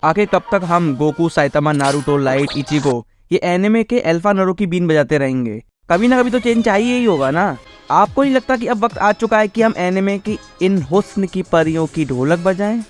आखिर कब तक हम Goku, Saitama, Naruto, light, Ichigo ये एनिमे के अल्फा नरो की बीन बजाते रहेंगे? कभी ना कभी तो चेंज चाहिए ही होगा ना। आपको नहीं लगता कि अब वक्त आ चुका है कि हम एनिमे की इन हुस्न की परियों की ढोलक बजाएं?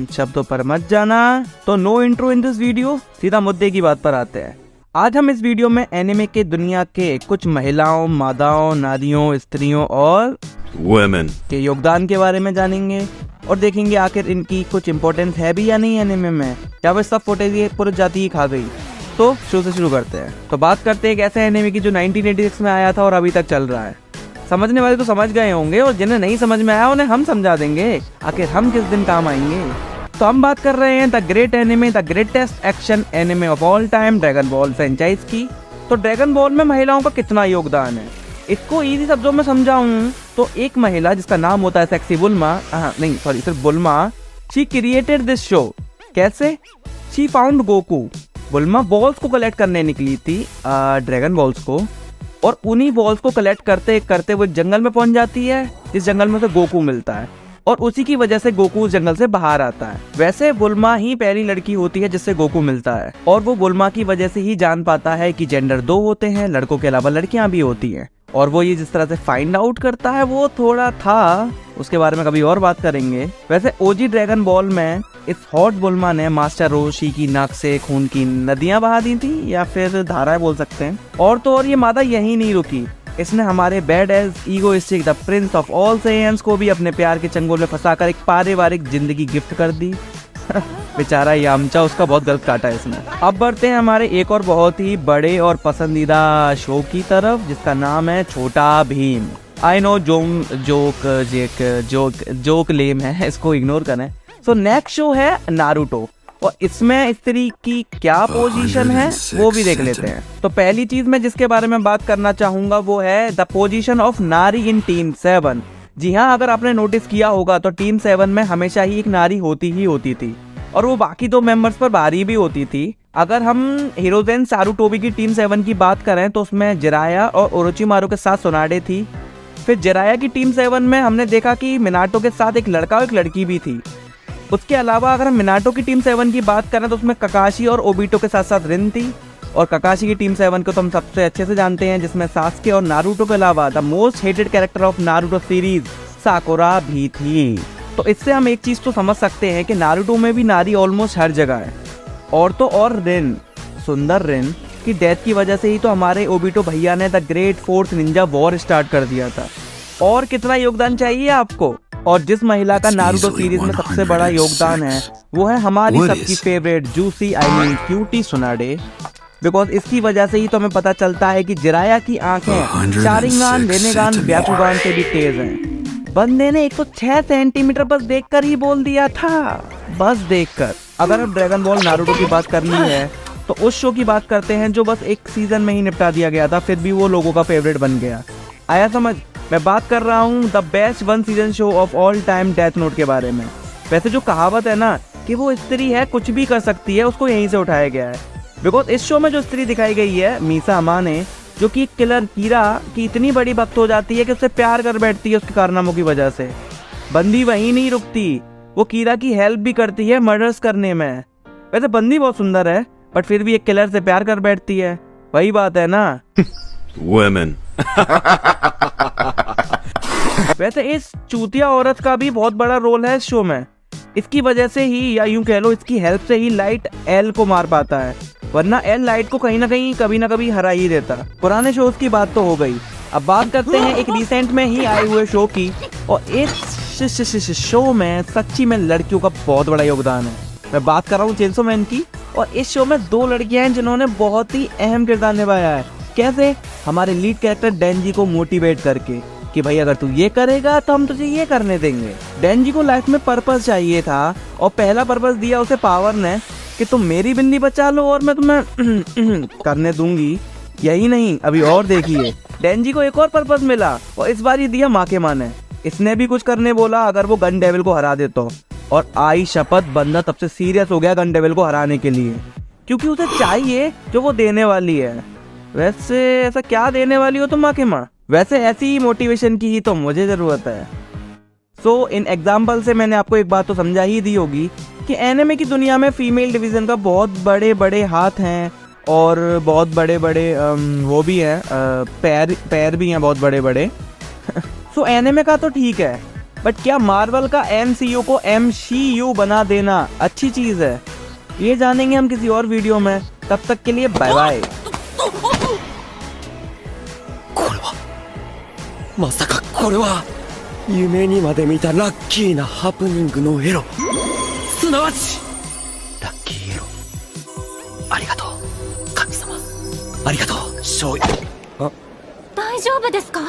शब्दों पर मत जाना। तो no intro in this video, सीधा मुद्दे की बात पर आते हैं। आज हम इस वीडियो में एनिमे के दुनिया के कुछ महिलाओं, मादाओं, नारियों, स्त्रियों और वुमेन के योगदान के बारे में जानेंगे और देखेंगे आखिर इनकी कुछ इम्पोर्टेंस है भी या नहीं एनिमे में, या फिर सब फुटेज ये पूरी जाति ही खा गई। तो शुरू से शुरू करते हैं। तो बात करते हैं एक ऐसे एनिमे की जो 1986 में आया था और अभी तक चल रहा है। समझने वाले तो समझ गए होंगे और जिन्हें नहीं समझ में आया उन्हें हम समझा देंगे, आखिर हम किस दिन काम आएंगे। तो हम बात कर रहे हैं the great anime, the greatest action anime of all time, dragon ball franchise की। तो ड्रैगन बॉल में महिलाओं का कितना योगदान है, इसको इजी शब्दों में समझाऊं तो एक महिला जिसका नाम होता है सेक्सी बुल्मा, सिर्फ Bulma, she created this show. कैसे? She found Goku. Bulma balls को कलेक्ट करने निकली थी, ड्रैगन बॉल्स को, और उन्हीं बॉल्स को कलेक्ट करते करते वो एक जंगल में पहुंच जाती है, जिस जंगल में उसे गोकू मिलता है और उसी की वजह से गोकू उस जंगल से बाहर आता है। वैसे बुल्मा ही पहली लड़की होती है जिससे गोकू मिलता है और वो बुल्मा की वजह से ही जान पाता है कि जेंडर 2 होते हैं, लड़कों के अलावा लड़कियां भी होती हैं। और वो ये जिस तरह से फाइंड आउट करता है वो थोड़ा था, उसके बारे में कभी और बात करेंगे। वैसे ओजी ड्रैगन बॉल में इस हॉट बुल्मा ने मास्टर रोशी की नाक से खून की नदियां बहा दी थी, या फिर धाराएं बोल सकते हैं। और तो और ये मादा यहीं नहीं रुकी, इसने हमारे badass egoistic the prince of all Saiyans को भी अपने प्यार के चंगुल में फंसाकर एक पारिवारिक जिंदगी गिफ्ट कर दी। बेचारा यामचा, उसका बहुत गलत काटा है इसने। अब बढ़ते हैं हमारे एक और बहुत ही बड़े और पसंदीदा शो की तरफ, जिसका नाम है छोटा भीम। आई नो जोक लेम है, इसको इग्नोर करें। सो नेक्स्ट शो है नारुतो, और इसमें स्त्री की क्या पोजीशन है वो भी देख लेते हैं। तो पहली चीज मैं जिसके बारे में बात करना चाहूंगा वो है द पोजीशन ऑफ नारी इन टीम 7। जी हाँ, अगर आपने नोटिस किया होगा तो टीम 7 में हमेशा ही एक नारी होती ही होती थी, और वो बाकी 2 मेंबर्स पर भारी भी होती थी। अगर हम हीरोजेन सारुटोबी की टीम 7 की बात करें तो उसमें जिराया और ओरोचिमारू के साथ सोनाडे थी। फिर जिराया की टीम 7 में हमने देखा कि मिनाटो के साथ एक लड़का और एक लड़की भी थी। उसके अलावा अगर हम मिनाटो की टीम 7 की बात करें तो उसमें ककाशी और ओबिटो के साथ साथ रिन थी। और ककाशी की टीम 7 को तो हम सबसे अच्छे से जानते हैं, जिसमें सास्के और नारुतो के अलावा the most hated character of Naruto series साकुरा भी थी। तो इससे हम एक चीज तो समझ सकते हैं कि नारुतो में भी नारी ऑलमोस्ट हर जगह है। और तो और रिन, सुंदर रिन की डेथ की वजह से ही तो हमारे ओबिटो भैया ने the great fourth Ninja war start कर दिया था। और कितना योगदान चाहिए आपको? और जिस महिला का नारुतो सीरीज में सबसे बड़ा योगदान है वो है हमारी सबकी favourite juicy cutie sundae. Because इसकी वजह से ही तो हमें पता चलता है कि जिराया की आंखें शारिंगान, रेनेगान, ब्याकुगान से भी तेज हैं। बंदे ने 106 सेंटीमीटर बस देखकर ही बोल दिया था, बस देखकर। अगर अब ड्रैगन बॉल नारुतो की बात करनी है तो उस शो की बात करते हैं जो बस एक सीजन में ही निपटा दिया गया था, फिर भी वो लोगों का फेवरेट बन गया। आया समझ? मैं बात कर रहा हूँ the best 1 season show off all time, death note के बारे में। वैसे जो कहावत है ना कि वो स्त्री है कुछ भी कर सकती है, उसको यहीं से उठाया गया है। बिकॉज इस शो में जो स्त्री दिखाई गई है मीसा अमाने, जो कि किलर कीरा की इतनी बड़ी भक्त हो जाती है कि उससे प्यार कर बैठती है उसके कारनामों की वजह से। बंदी वहीं नहीं रुकती, वो कीरा की हेल्प भी करती है मर्डर्स करने में। वैसे बंदी बहुत सुंदर है बट फिर भी एक किलर से प्यार कर बैठती है, वही बात है ना। वुमेन। वैसे इस चूतिया औरत का भी बहुत बड़ा रोल है इस शो में। इसकी वजह से ही, या यूं कह लो इसकी हेल्प से ही, लाइट एल को मार पाता है, वरना एल लाइट को कहीं ना कहीं कभी ना कभी हरा ही देता। पुराने शोज की बात तो हो गई, अब बात करते हैं एक रिसेंट में ही आए हुए शो की। और इस शो में सच्ची में लड़कियों का बहुत बड़ा योगदान है। मैं बात कर रहा हूँ चेंसो मैन की, और इस शो में 2 लड़कियां हैं जिन्होंने बहुत ही अहम किरदार निभाया है। कैसे? हमारे लीड कैरेक्टर डेंजी को मोटिवेट करके कि भाई अगर तू ये करेगा तो हम तुझे ये करने देंगे। डेंजी को लाइफ में पर्पस चाहिए था, और पहला पर्पस दिया उसे पावर ने कि तुम मेरी बिल्ली बचा लो और मैं तुम्हें करने दूंगी। यही नहीं, अभी और देखिए, डेंजी को एक और पर्पस मिला, और इस बार ये दिया माँ के माँ ने। इसने भी कुछ करने बोला अगर वो गन डेविल को हरा दे तो। और आई शपथ, बंदा तब से सीरियस हो गया गन डेविल को हराने के लिए, क्योंकि उसे चाहिए जो वो देने वाली है। वैसे ऐसा क्या देने वाली हो तुम माँ के माँ? वैसे ऐसी ही मोटिवेशन की ही तो मुझे जरूरत है। सो इन एग्जाम्पल से मैंने आपको एक बात तो समझा ही दी होगी कि एनिमे की दुनिया में फीमेल डिवीज़न का बहुत बड़े बड़े हाथ हैं और बहुत बड़े बड़े वो भी हैं, पैर भी हैं बहुत बड़े बड़े। सो एनिमे का तो ठीक है, बट क्या मार्वल का MCU को MCU बना देना अच्छी चीज़ है? ये जानेंगे हम किसी और वीडियो में। तब तक के लिए बाय बाय। これはまさかこれは夢にまで見たラッキーなハプニングのエロ、すなわちラッキーエロ。ありがとう神様、ありがとう勝利。大丈夫ですか？